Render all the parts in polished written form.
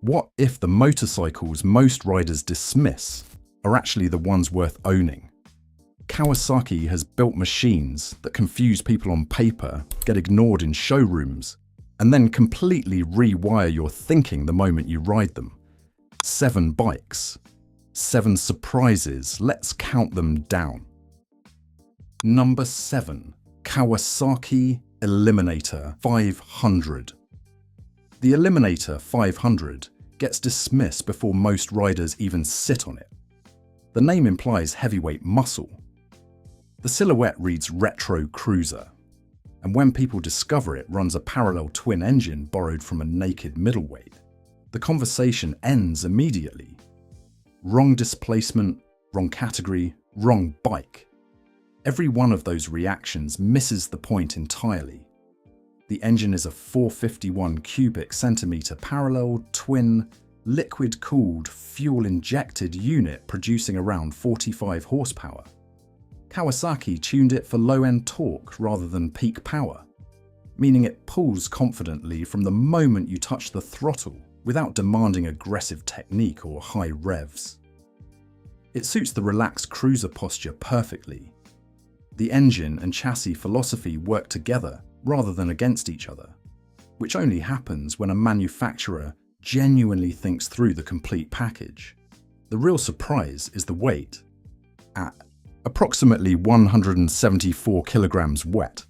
What if the motorcycles most riders dismiss are actually the ones worth owning? Kawasaki has built machines that confuse people on paper, get ignored in showrooms, and then completely rewire your thinking the moment you ride them. 7 bikes. 7 surprises. Let's count them down. Number 7. Kawasaki Eliminator 500. The Eliminator 500 gets dismissed before most riders even sit on it. The name implies heavyweight muscle. The silhouette reads retro cruiser, and when people discover it, runs a parallel twin engine borrowed from a naked middleweight. The conversation ends immediately. Wrong displacement, wrong category, wrong bike. Every one of those reactions misses the point entirely. The engine is a 451 cubic centimeter parallel twin liquid-cooled, fuel-injected unit producing around 45 horsepower. Kawasaki tuned it for low-end torque rather than peak power, meaning it pulls confidently from the moment you touch the throttle without demanding aggressive technique or high revs. It suits the relaxed cruiser posture perfectly. The engine and chassis philosophy work together rather than against each other, which only happens when a manufacturer genuinely thinks through the complete package. The real surprise is the weight. At approximately 174 kilograms wet,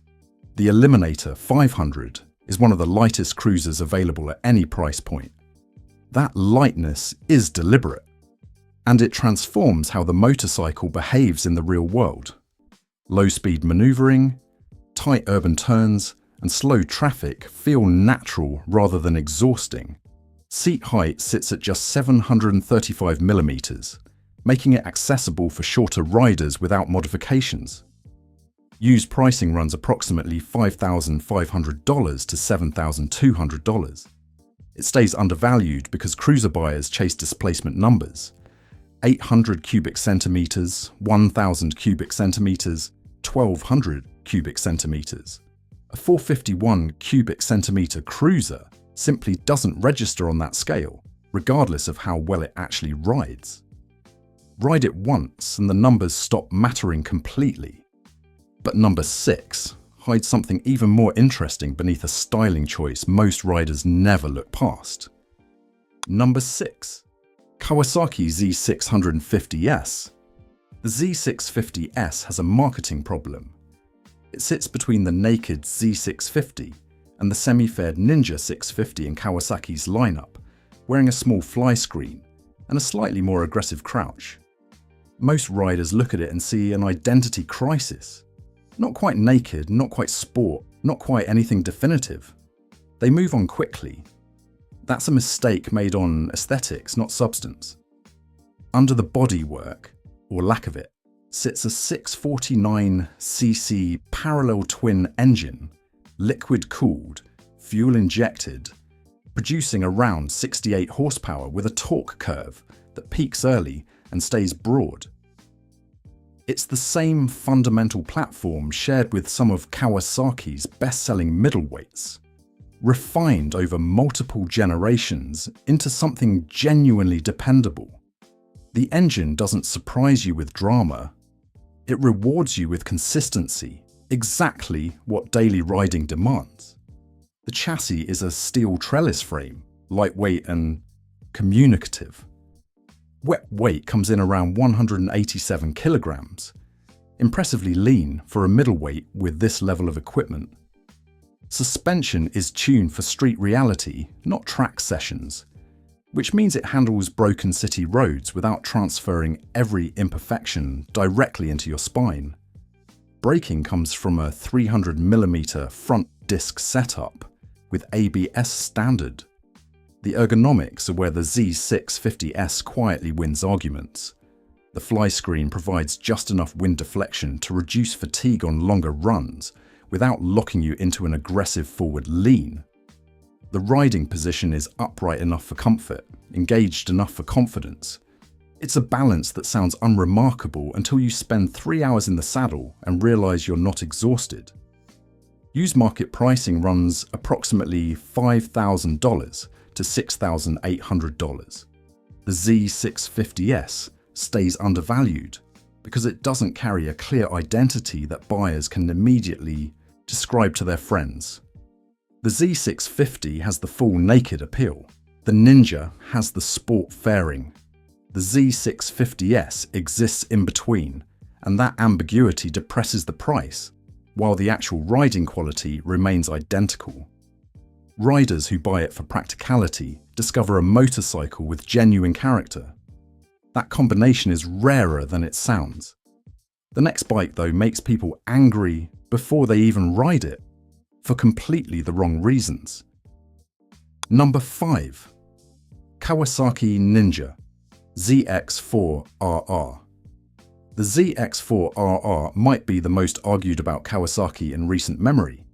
the Eliminator 500 is one of the lightest cruisers available at any price point. That lightness is deliberate, and it transforms how the motorcycle behaves in the real world. Low-speed maneuvering, tight urban turns, and slow traffic feel natural rather than exhausting. Seat height sits at just 735 millimeters, making it accessible for shorter riders without modifications. Used pricing runs approximately $5,500 to $7,200. It stays undervalued because cruiser buyers chase displacement numbers. 800 cubic centimeters, 1,000 cubic centimeters, 1,200 cubic centimeters. A 451 cubic centimeter cruiser simply doesn't register on that scale, regardless of how well it actually rides. Ride it once and the numbers stop mattering completely. But number 6 hides something even more interesting beneath a styling choice most riders never look past. Number 6. Kawasaki Z650S. The Z650S has a marketing problem. It sits between the naked Z650 and the semi-fared Ninja 650 in Kawasaki's lineup, wearing a small fly screen and a slightly more aggressive crouch. Most riders look at it and see an identity crisis. Not quite naked, not quite sport, not quite anything definitive. They move on quickly. That's a mistake made on aesthetics, not substance. Under the bodywork, or lack of it, sits a 649cc parallel twin engine, liquid-cooled, fuel-injected, producing around 68 horsepower with a torque curve that peaks early and stays broad. It's the same fundamental platform shared with some of Kawasaki's best-selling middleweights, refined over multiple generations into something genuinely dependable. The engine doesn't surprise you with drama. It rewards you with consistency, exactly what daily riding demands. The chassis is a steel trellis frame, lightweight and communicative. Wet weight comes in around 187 kilograms, impressively lean for a middleweight with this level of equipment. Suspension is tuned for street reality, not track sessions, which means it handles broken city roads without transferring every imperfection directly into your spine. Braking comes from a 300mm front disc setup with ABS standard. The ergonomics are where the Z650S quietly wins arguments. The fly screen provides just enough wind deflection to reduce fatigue on longer runs without locking you into an aggressive forward lean. The riding position is upright enough for comfort, engaged enough for confidence. It's a balance that sounds unremarkable until you spend 3 hours in the saddle and realize you're not exhausted. Used market pricing runs approximately $5,000 to $6,800. The Z650S stays undervalued because it doesn't carry a clear identity that buyers can immediately describe to their friends. The Z650 has the full naked appeal. The Ninja has the sport fairing. The Z650S exists in between, and that ambiguity depresses the price, while the actual riding quality remains identical. Riders who buy it for practicality discover a motorcycle with genuine character. That combination is rarer than it sounds. The next bike, though, makes people angry before they even ride it, for completely the wrong reasons. Number 5. Kawasaki Ninja ZX-10R. The ZX-10R might be the most argued about Kawasaki in recent memory.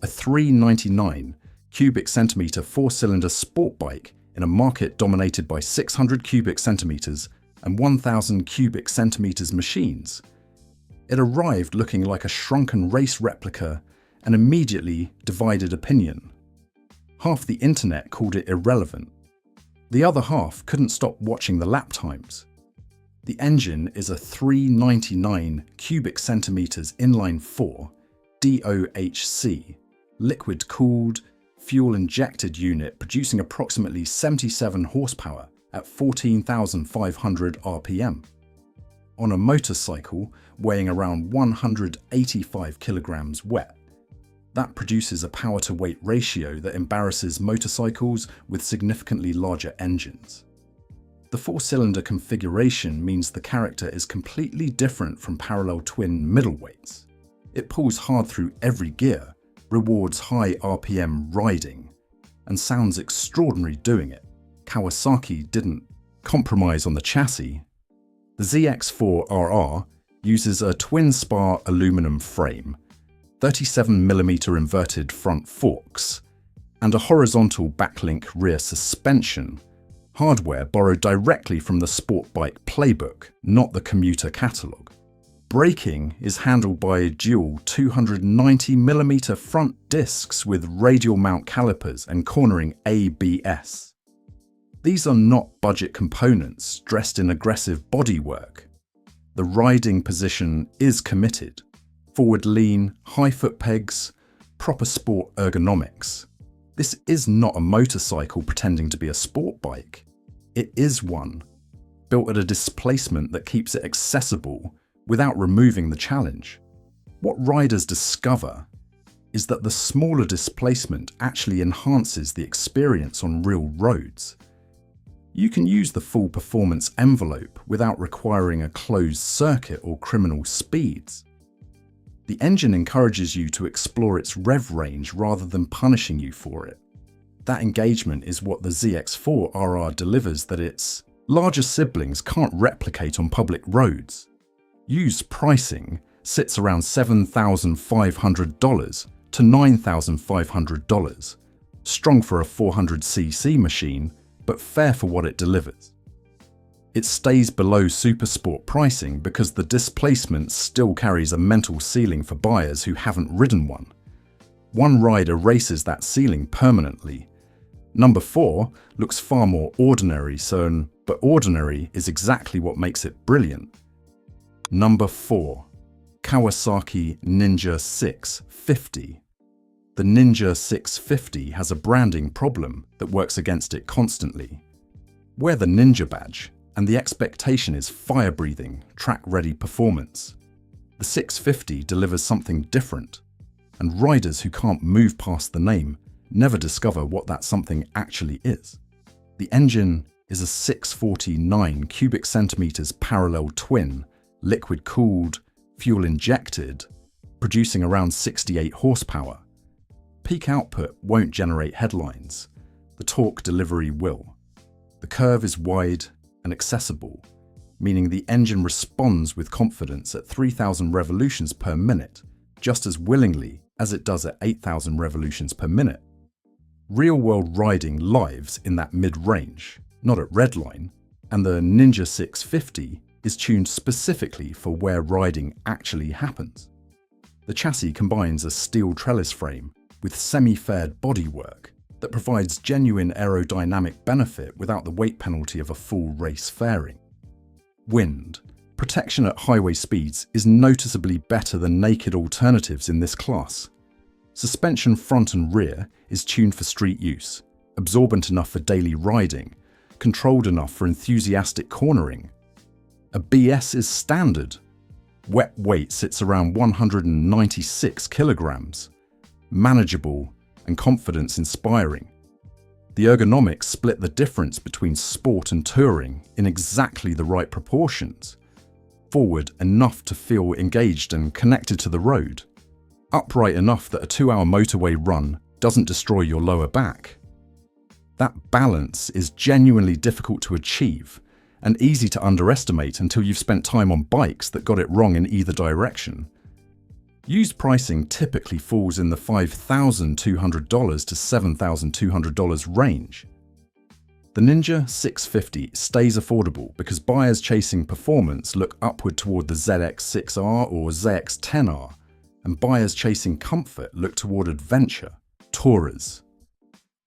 A 399 cubic centimeter four-cylinder sport bike in a market dominated by 600 cubic centimeters and 1,000 cubic centimeters machines. It arrived looking like a shrunken race replica and immediately divided opinion. Half the internet called it irrelevant. The other half couldn't stop watching the lap times. The engine is a 399 cubic centimeters inline-4 DOHC, liquid-cooled, fuel-injected unit producing approximately 77 horsepower at 14,500 RPM. On a motorcycle weighing around 185 kilograms wet, that produces a power-to-weight ratio that embarrasses motorcycles with significantly larger engines. The four-cylinder configuration means the character is completely different from parallel twin middleweights. It pulls hard through every gear, rewards high RPM riding, and sounds extraordinary doing it. Kawasaki didn't compromise on the chassis. The ZX-10R uses a twin-spar aluminum frame, 37mm inverted front forks, and a horizontal backlink rear suspension, hardware borrowed directly from the sport bike playbook, not the commuter catalogue. Braking is handled by dual 290mm front discs with radial mount calipers and cornering ABS. These are not budget components dressed in aggressive bodywork. The riding position is committed. Forward lean, high foot pegs, proper sport ergonomics. This is not a motorcycle pretending to be a sport bike. It is one, built at a displacement that keeps it accessible without removing the challenge. What riders discover is that the smaller displacement actually enhances the experience on real roads. You can use the full performance envelope without requiring a closed circuit or criminal speeds. The engine encourages you to explore its rev range rather than punishing you for it. That engagement is what the ZX-10R delivers that its larger siblings can't replicate on public roads. Used pricing sits around $7,500 to $9,500, strong for a 400cc machine, but fair for what it delivers. It stays below supersport pricing because the displacement still carries a mental ceiling for buyers who haven't ridden one. One ride erases that ceiling permanently. Number 4 looks far more ordinary, but ordinary is exactly what makes it brilliant. Number 4. Kawasaki Ninja 650. The Ninja 650 has a branding problem that works against it constantly. Wear the Ninja badge, and the expectation is fire-breathing, track-ready performance. The 650 delivers something different, and riders who can't move past the name never discover what that something actually is. The engine is a 649 cubic centimeters parallel twin, liquid-cooled, fuel-injected, producing around 68 horsepower. Peak output won't generate headlines. The torque delivery will. The curve is wide and accessible, meaning the engine responds with confidence at 3,000 revolutions per minute, just as willingly as it does at 8,000 revolutions per minute. Real-world riding lives in that mid-range, not at redline, and the Ninja 650 is tuned specifically for where riding actually happens. The chassis combines a steel trellis frame with semi-faired bodywork that provides genuine aerodynamic benefit without the weight penalty of a full race fairing. Wind. Protection at highway speeds is noticeably better than naked alternatives in this class. Suspension front and rear is tuned for street use, absorbent enough for daily riding, controlled enough for enthusiastic cornering. ABS is standard. Wet weight sits around 196 kilograms. Manageable and confidence-inspiring. The ergonomics split the difference between sport and touring in exactly the right proportions. Forward enough to feel engaged and connected to the road. Upright enough that a 2-hour motorway run doesn't destroy your lower back. That balance is genuinely difficult to achieve and easy to underestimate until you've spent time on bikes that got it wrong in either direction. Used pricing typically falls in the $5,200 to $7,200 range. The Ninja 650 stays affordable because buyers chasing performance look upward toward the ZX-6R or ZX-10R, and buyers chasing comfort look toward adventure, tourers.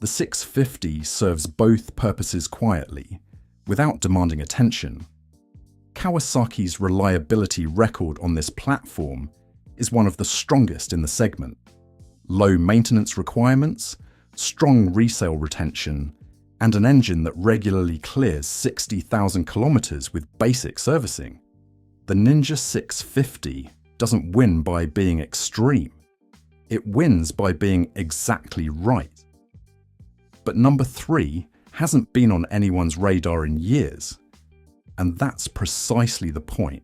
The 650 serves both purposes quietly, without demanding attention. Kawasaki's reliability record on this platform is one of the strongest in the segment. Low maintenance requirements, strong resale retention, and an engine that regularly clears 60,000 kilometers with basic servicing. The Ninja 650 doesn't win by being extreme. It wins by being exactly right. But number 3 hasn't been on anyone's radar in years, and that's precisely the point.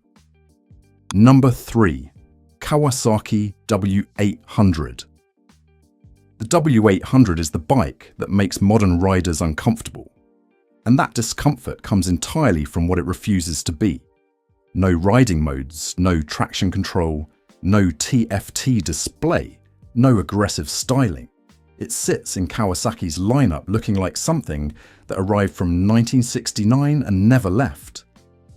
Number 3. Kawasaki W800. The W800 is the bike that makes modern riders uncomfortable, and that discomfort comes entirely from what it refuses to be. No riding modes, no traction control, no TFT display, no aggressive styling. It sits in Kawasaki's lineup looking like something that arrived from 1969 and never left.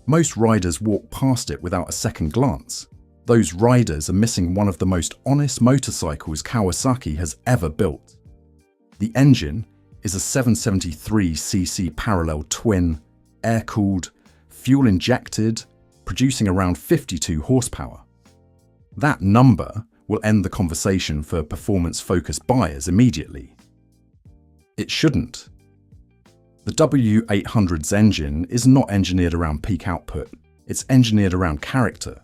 Most riders walk past it without a second glance. Those riders are missing one of the most honest motorcycles Kawasaki has ever built. The engine is a 773cc parallel twin, air-cooled, fuel-injected, producing around 52 horsepower. That number will end the conversation for performance-focused buyers immediately. It shouldn't. The W800's engine is not engineered around peak output, it's engineered around character.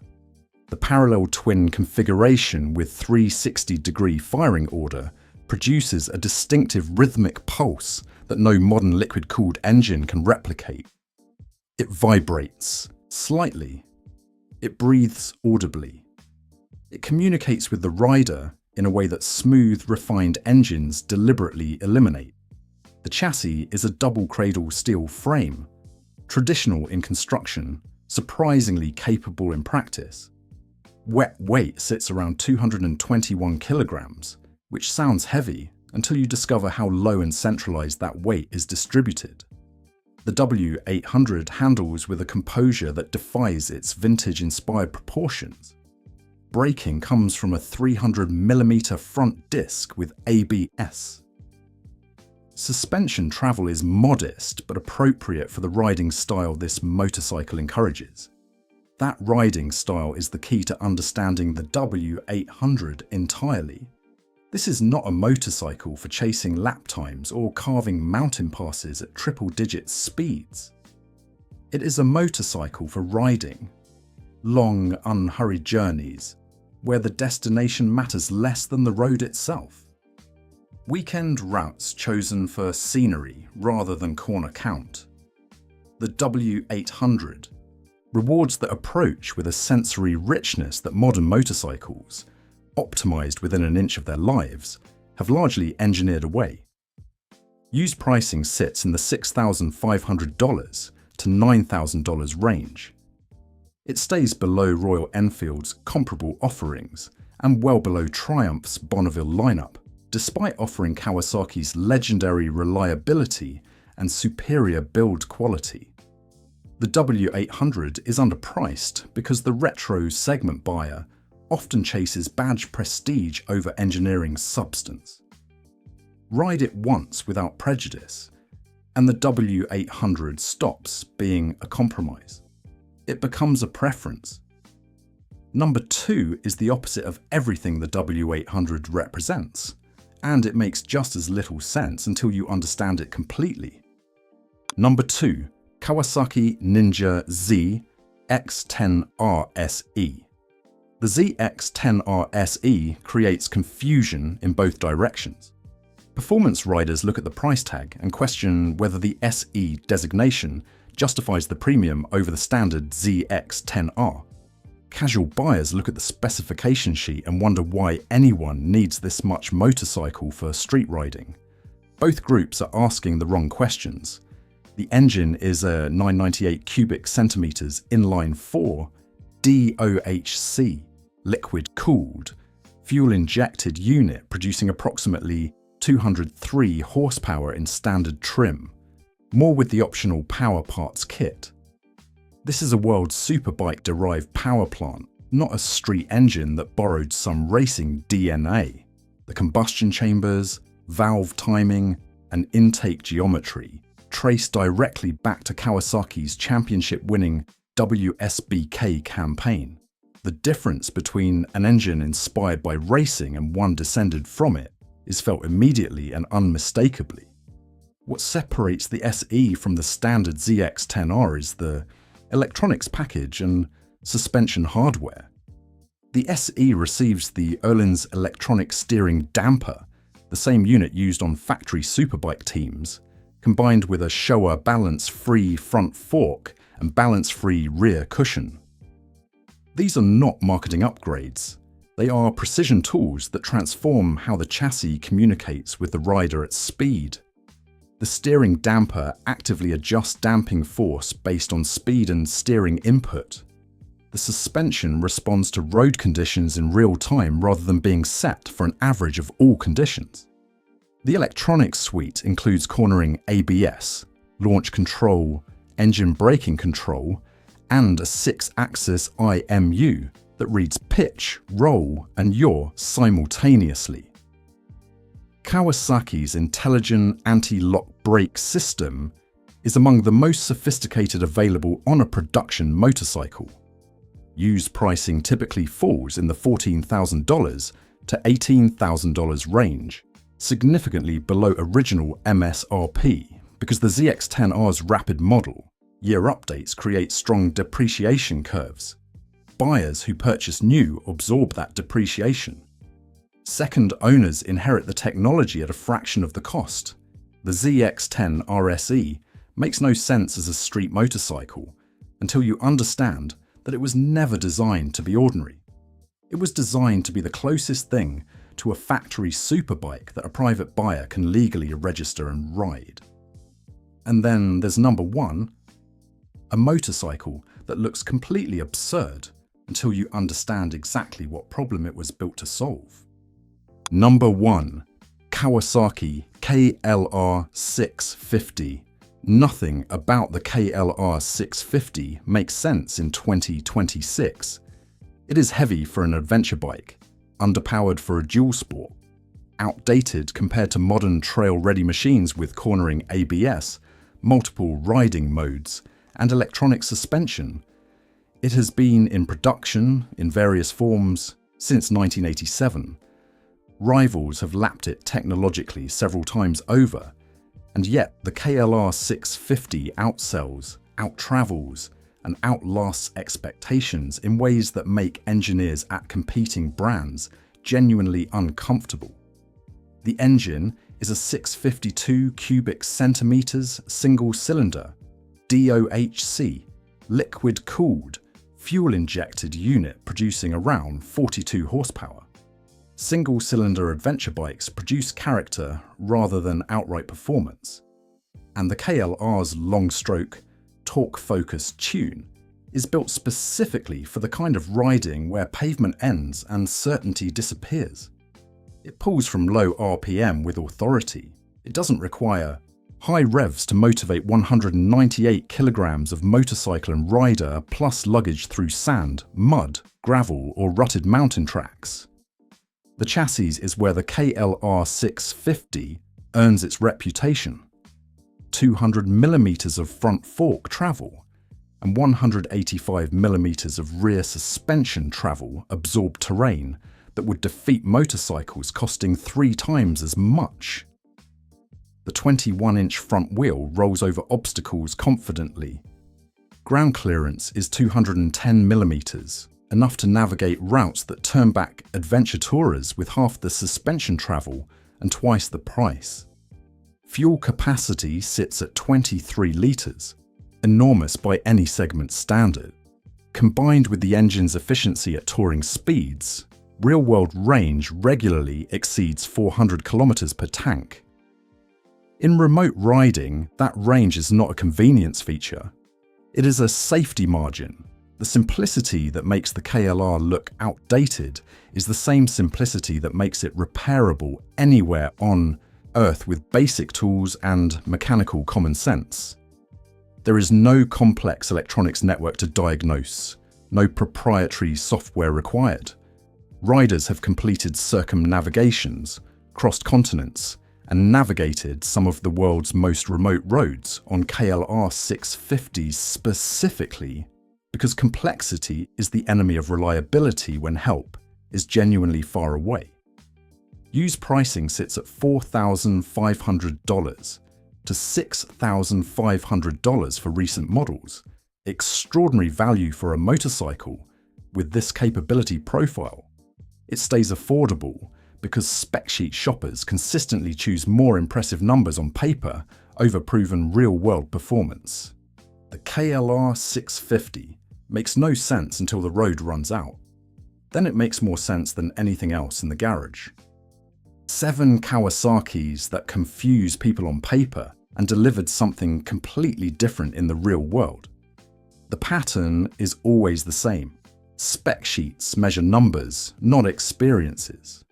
The parallel twin configuration with 360-degree firing order produces a distinctive rhythmic pulse that no modern liquid-cooled engine can replicate. It vibrates slightly. It breathes audibly. It communicates with the rider in a way that smooth, refined engines deliberately eliminate. The chassis is a double-cradle steel frame, traditional in construction, surprisingly capable in practice. Wet weight sits around 221 kilograms, which sounds heavy until you discover how low and centralized that weight is distributed. The W800 handles with a composure that defies its vintage-inspired proportions. Braking comes from a 300mm front disc with ABS. Suspension travel is modest but appropriate for the riding style this motorcycle encourages. That riding style is the key to understanding the W800 entirely. This is not a motorcycle for chasing lap times or carving mountain passes at triple-digit speeds. It is a motorcycle for riding, long, unhurried journeys, where the destination matters less than the road itself. Weekend routes chosen for scenery rather than corner count. The W800 rewards the approach with a sensory richness that modern motorcycles, optimized within an inch of their lives, have largely engineered away. Used pricing sits in the $6,500 to $9,000 range. It stays below Royal Enfield's comparable offerings and well below Triumph's Bonneville lineup, despite offering Kawasaki's legendary reliability and superior build quality. The W800 is underpriced because the retro segment buyer often chases badge prestige over engineering substance. Ride it once without prejudice, and the W800 stops being a compromise. It becomes a preference. Number 2 is the opposite of everything the W800 represents, and it makes just as little sense until you understand it completely. Number 2, Kawasaki Ninja ZX-10R SE. The ZX-10R SE creates confusion in both directions. Performance riders look at the price tag and question whether the SE designation justifies the premium over the standard ZX-10R. Casual buyers look at the specification sheet and wonder why anyone needs this much motorcycle for street riding. Both groups are asking the wrong questions. The engine is a 998 cubic centimeters inline 4 DOHC, liquid-cooled, fuel-injected unit producing approximately 203 horsepower in standard trim, more with the optional power parts kit. This is a world superbike-derived power plant, not a street engine that borrowed some racing DNA. The combustion chambers, valve timing, and intake geometry trace directly back to Kawasaki's championship-winning WSBK campaign. The difference between an engine inspired by racing and one descended from it is felt immediately and unmistakably. What separates the SE from the standard ZX-10R is the electronics package and suspension hardware. The SE receives the Öhlins electronic steering damper, the same unit used on factory superbike teams, combined with a Showa balance-free front fork and balance-free rear cushion. These are not marketing upgrades. They are precision tools that transform how the chassis communicates with the rider at speed. The steering damper actively adjusts damping force based on speed and steering input. The suspension responds to road conditions in real time rather than being set for an average of all conditions. The electronics suite includes cornering ABS, launch control, engine braking control, and a 6-axis IMU that reads pitch, roll, and yaw simultaneously. Kawasaki's intelligent anti-lock brake system is among the most sophisticated available on a production motorcycle. Used pricing typically falls in the $14,000 to $18,000 range, significantly below original MSRP, because the ZX-10R's rapid model year updates create strong depreciation curves. Buyers who purchase new absorb that depreciation. Second owners inherit the technology at a fraction of the cost. The ZX-10R SE makes no sense as a street motorcycle until you understand that it was never designed to be ordinary. It was designed to be the closest thing to a factory superbike that a private buyer can legally register and ride. And then there's number 1, a motorcycle that looks completely absurd until you understand exactly what problem it was built to solve. Number 1. Kawasaki KLR 650. Nothing about the KLR 650 makes sense in 2026. It is heavy for an adventure bike, underpowered for a dual sport, outdated compared to modern trail-ready machines with cornering ABS, multiple riding modes, and electronic suspension. It has been in production in various forms since 1987. Rivals have lapped it technologically several times over, and yet the KLR 650 outsells, outtravels, and outlasts expectations in ways that make engineers at competing brands genuinely uncomfortable. The engine is a 652 cubic centimeters single-cylinder, DOHC, liquid-cooled, fuel-injected unit producing around 42 horsepower. Single-cylinder adventure bikes produce character rather than outright performance, and the KLR's long-stroke, torque-focused tune is built specifically for the kind of riding where pavement ends and certainty disappears. It pulls from low RPM with authority. It doesn't require high revs to motivate 198 kilograms of motorcycle and rider plus luggage through sand, mud, gravel, or rutted mountain tracks. The chassis is where the KLR 650 earns its reputation. 200mm of front fork travel and 185mm of rear suspension travel absorb terrain that would defeat motorcycles costing 3 times as much. The 21-inch front wheel rolls over obstacles confidently. Ground clearance is 210mm, enough to navigate routes that turn back adventure tourers with half the suspension travel and twice the price. Fuel capacity sits at 23 litres, enormous by any segment standard. Combined with the engine's efficiency at touring speeds, real-world range regularly exceeds 400 kilometers per tank. In remote riding, that range is not a convenience feature. It is a safety margin. The simplicity that makes the KLR look outdated is the same simplicity that makes it repairable anywhere on Earth with basic tools and mechanical common sense. There is no complex electronics network to diagnose, no proprietary software required. Riders have completed circumnavigations, crossed continents, and navigated some of the world's most remote roads on KLR 650s specifically, because complexity is the enemy of reliability when help is genuinely far away. Used pricing sits at $4,500 to $6,500 for recent models. Extraordinary value for a motorcycle with this capability profile. It stays affordable because spec sheet shoppers consistently choose more impressive numbers on paper over proven real-world performance. The KLR 650 makes no sense until the road runs out. Then it makes more sense than anything else in the garage. 7 Kawasaki's that confuse people on paper and delivered something completely different in the real world. The pattern is always the same. Spec sheets measure numbers, not experiences.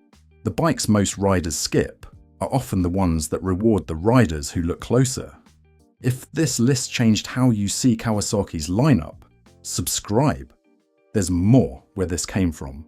The bikes most riders skip are often the ones that reward the riders who look closer. If this list changed how you see Kawasaki's lineup, subscribe. There's more where this came from.